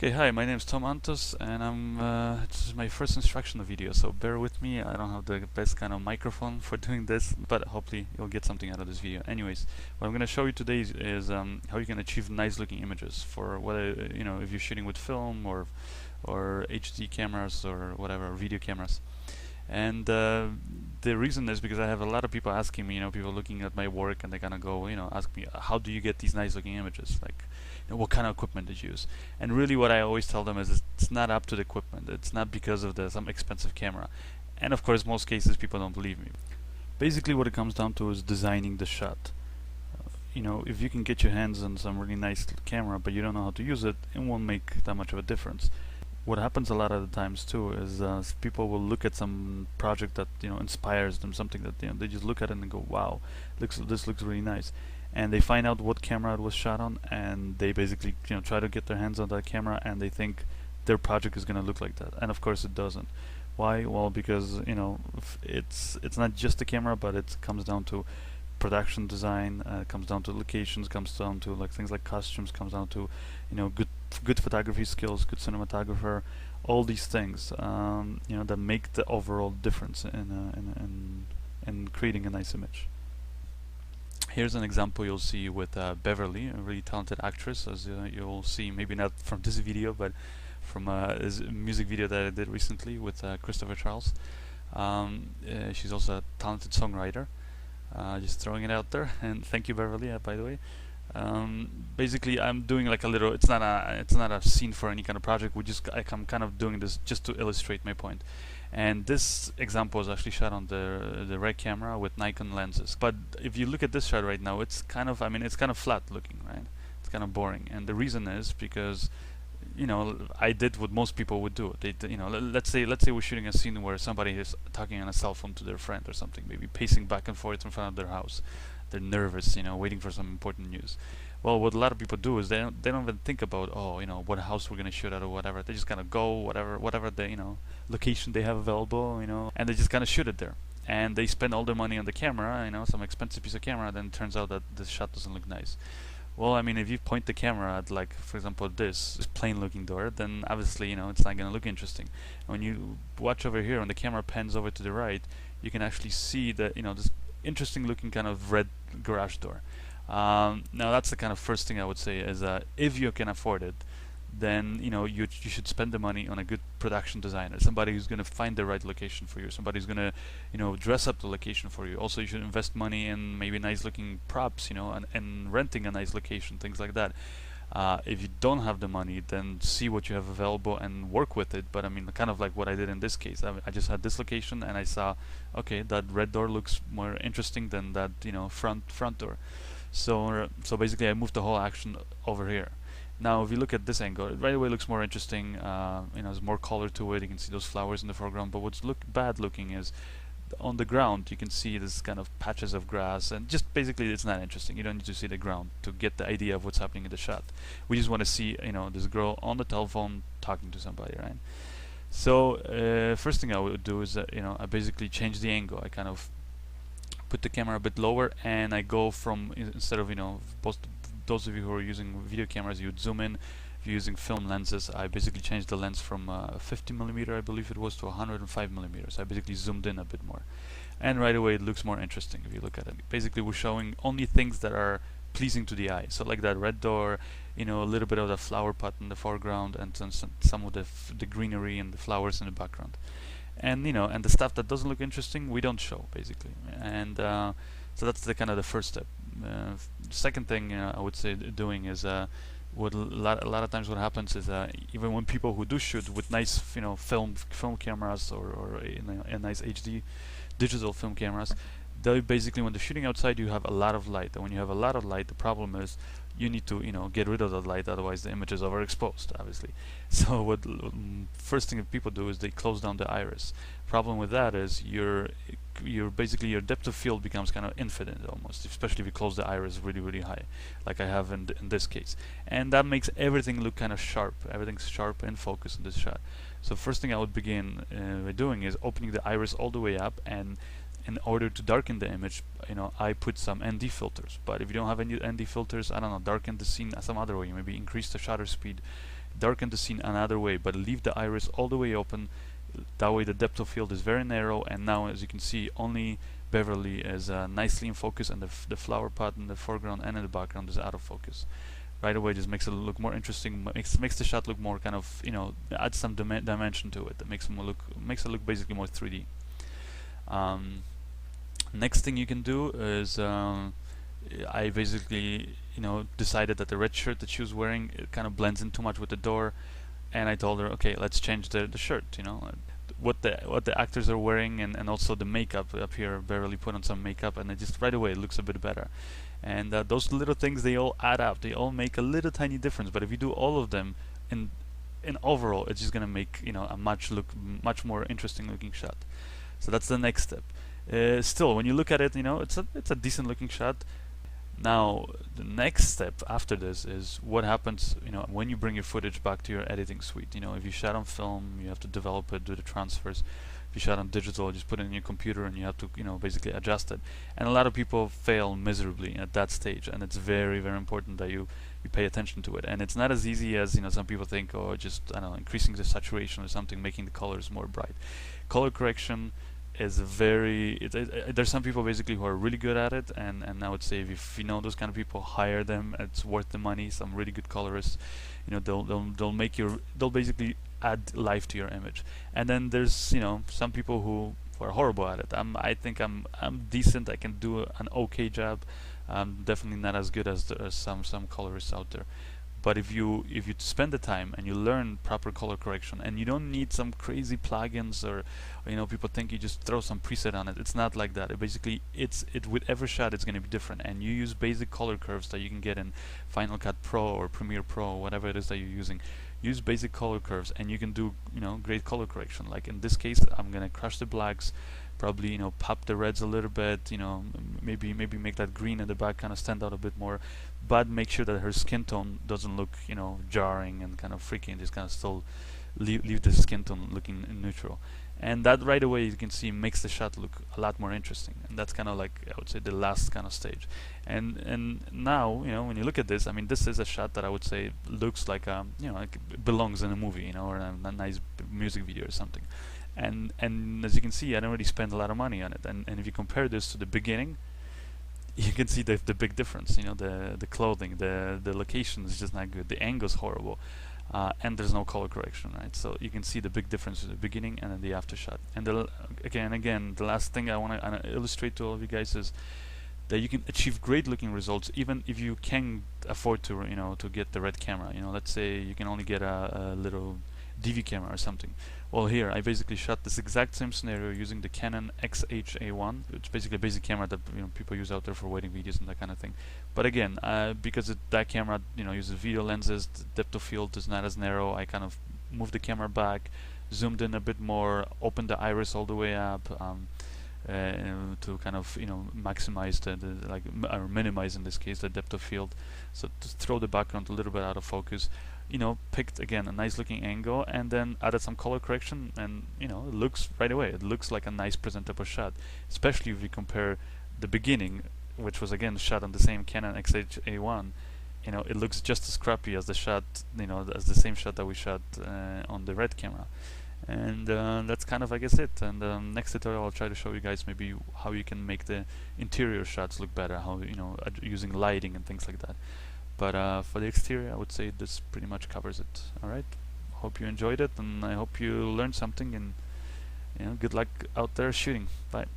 Okay, hi, my name is Tom Antos, and this is my first instructional video, so bear with me. I don't have the best kind of microphone for doing this, but hopefully you'll get something out of this video. Anyways, what I'm going to show you today is how you can achieve nice looking images for whether, if you're shooting with film or HD cameras or whatever, video cameras. And the reason is because I have a lot of people asking me, people looking at my work, and they kind of go, ask me, how do you get these nice looking images? Like, what kind of equipment did you use? And really what I always tell them is it's not up to the equipment. It's not because of some expensive camera. And of course, most cases people don't believe me. Basically what it comes down to is designing the shot. If you can get your hands on some really nice camera, but you don't know how to use it, it won't make that much of a difference. What happens a lot of the times too is people will look at some project that inspires them, something that they just look at it and go, wow, this looks really nice, and they find out what camera it was shot on, and they basically try to get their hands on that camera, and they think their project is going to look like that, and of course it doesn't. Why? Well, because it's not just the camera, but it comes down to production design, comes down to locations, comes down to things like costumes, comes down to good photography skills, good cinematographer, all these things that make the overall difference in creating a nice image. Here's an example you'll see with Beverly, a really talented actress, as you'll see, maybe not from this video, but from this music video that I did recently with Christopher Charles. She's also a talented songwriter. Just throwing it out there, and thank you, Beverly, by the way. Basically, I'm doing like a little. It's not a scene for any kind of project. I'm kind of doing this just to illustrate my point. And this example is actually shot on the Red camera with Nikon lenses. But if you look at this shot right now, it's kind of flat looking, right? It's kind of boring, and the reason is because I did what most people would do. Let's say we're shooting a scene where somebody is talking on a cell phone to their friend or something, maybe pacing back and forth in front of their house. They're nervous, waiting for some important news. Well, what a lot of people do is they don't even think about what house we're gonna shoot at or whatever. They just kind of go whatever the location they have available, and they just kind of shoot it there. And they spend all their money on the camera, some expensive piece of camera. Then it turns out that the shot doesn't look nice. Well, I mean, if you point the camera at, like, for example, this plain-looking door, then obviously, it's not going to look interesting. When you watch over here, when the camera pans over to the right, you can actually see that, this interesting-looking kind of red garage door. Now, that's the kind of first thing I would say is if you can afford it, then you should spend the money on a good production designer, somebody who's going to find the right location for you, somebody who's going to dress up the location for you. Also, you should invest money in maybe nice looking props, and renting a nice location, things like that. If you don't have the money, then see what you have available and work with it. But I mean, kind of like what I did in this case. I just had this location, and I saw, okay, that red door looks more interesting than that front door. So basically, I moved the whole action over here. Now, if you look at this angle, it right away looks more interesting. There's more color to it. You can see those flowers in the foreground. But what's bad looking is on the ground. You can see this kind of patches of grass, and just basically, it's not interesting. You don't need to see the ground to get the idea of what's happening in the shot. We just want to see, this girl on the telephone talking to somebody, right? So, first thing I would do is, I basically change the angle. I kind of put the camera a bit lower, and I go from instead of those of you who are using video cameras, you would zoom in. If you're using film lenses, I basically changed the lens from 50mm, I believe it was, to 105mm. So I basically zoomed in a bit more. And right away it looks more interesting if you look at it. Basically we're showing only things that are pleasing to the eye. So like that red door, a little bit of the flower pot in the foreground, and some of the greenery and the flowers in the background. And and the stuff that doesn't look interesting, we don't show, basically. And so that's the kind of the first step. The second thing I would say doing is what a lot of times what happens is even when people who do shoot with nice film cameras or a nice HD digital film cameras, they basically, when they're shooting outside, you have a lot of light, and when you have a lot of light, the problem is you need to get rid of that light, otherwise the image is overexposed, obviously. So what first thing that people do is they close down the iris. Problem with that is basically your depth of field becomes kind of infinite almost, especially if you close the iris really high, like I have in this case, and that makes everything look kind of sharp. Everything's sharp and focused in this shot. So first thing I would begin by doing is opening the iris all the way up, and in order to darken the image, I put some ND filters. But if you don't have any ND filters, I don't know, darken the scene some other way. Maybe increase the shutter speed, darken the scene another way, but leave the iris all the way open. That way the depth of field is very narrow, and now as you can see, only Beverly is nicely in focus, and the flower pot in the foreground and in the background is out of focus. Right away, just makes it look more interesting, makes the shot look more kind of, adds some dimension to it. That makes it look basically more 3D. Next thing you can do is I basically decided that the red shirt that she was wearing, it kind of blends in too much with the door, and I told her, okay, let's change the shirt, what the actors are wearing, and also the makeup up here. Beverly put on some makeup, and it just right away it looks a bit better. And those little things, they all add up, they all make a little tiny difference. But if you do all of them in overall, it's just gonna make a much more interesting looking shot. So that's the next step. Still, when you look at it, it's a decent looking shot. Now the next step after this is what happens when you bring your footage back to your editing suite. If you shot on film, you have to develop it, do the transfers. If you shot on digital, just put it in your computer and you have to basically adjust it. And a lot of people fail miserably at that stage, and it's very, very important that you pay attention to it. And it's not as easy as some people think, or just increasing the saturation or something, making the colors more bright. Color correction is there's some people basically who are really good at it, and I would say if you know those kind of people, hire them. It's worth the money. Some really good colorists, they'll basically add life to your image. And then there's some people who are horrible at it. I think I'm decent. I can do an okay job. I'm definitely not as good as some colorists out there. But if you spend the time and you learn proper color correction, and you don't need some crazy plugins or people think you just throw some preset on it. It's not like that. It basically with every shot it's going to be different, and you use basic color curves that you can get in Final Cut Pro or Premiere Pro, whatever it is that you're using. Use basic color curves and you can do great color correction. Like in this case, I'm gonna crush the blacks, probably pop the reds a little bit, maybe make that green in the back kind of stand out a bit more, but make sure that her skin tone doesn't look jarring and kind of freaky, and just kind of still leave the skin tone looking neutral. And that right away, you can see, makes the shot look a lot more interesting. And that's kind of like, I would say, the last kind of stage. And now, when you look at this, I mean, this is a shot that I would say looks like like it belongs in a movie, or a nice music video or something. And as you can see, I didn't really spend a lot of money on it. And if you compare this to the beginning, you can see the big difference. The clothing, the location is just not good. The angle's horrible. And there's no color correction, right? So you can see the big difference in the beginning and then the after shot. And again, the last thing I want to illustrate to all of you guys is that you can achieve great looking results even if you can afford to to get the red camera. Let's say you can only get a little DV camera or something. Well, here I basically shot this exact same scenario using the Canon XH-A1. It's basically a basic camera that people use out there for wedding videos and that kind of thing. But again, because that camera uses video lenses, the depth of field is not as narrow. I kind of moved the camera back, zoomed in a bit more, opened the iris all the way up to kind of maximize or minimize in this case the depth of field. So to throw the background a little bit out of focus. Picked again a nice looking angle, and then added some color correction, and it looks right away. It looks like a nice presentable shot, especially if you compare the beginning, which was again shot on the same Canon XH-A1. It looks just as crappy as the shot, as the same shot that we shot on the red camera. And that's kind of, I guess, it. And next tutorial I'll try to show you guys maybe how you can make the interior shots look better, how using lighting and things like that. But for the exterior, I would say this pretty much covers it. Alright, hope you enjoyed it, and I hope you learned something, and good luck out there shooting. Bye.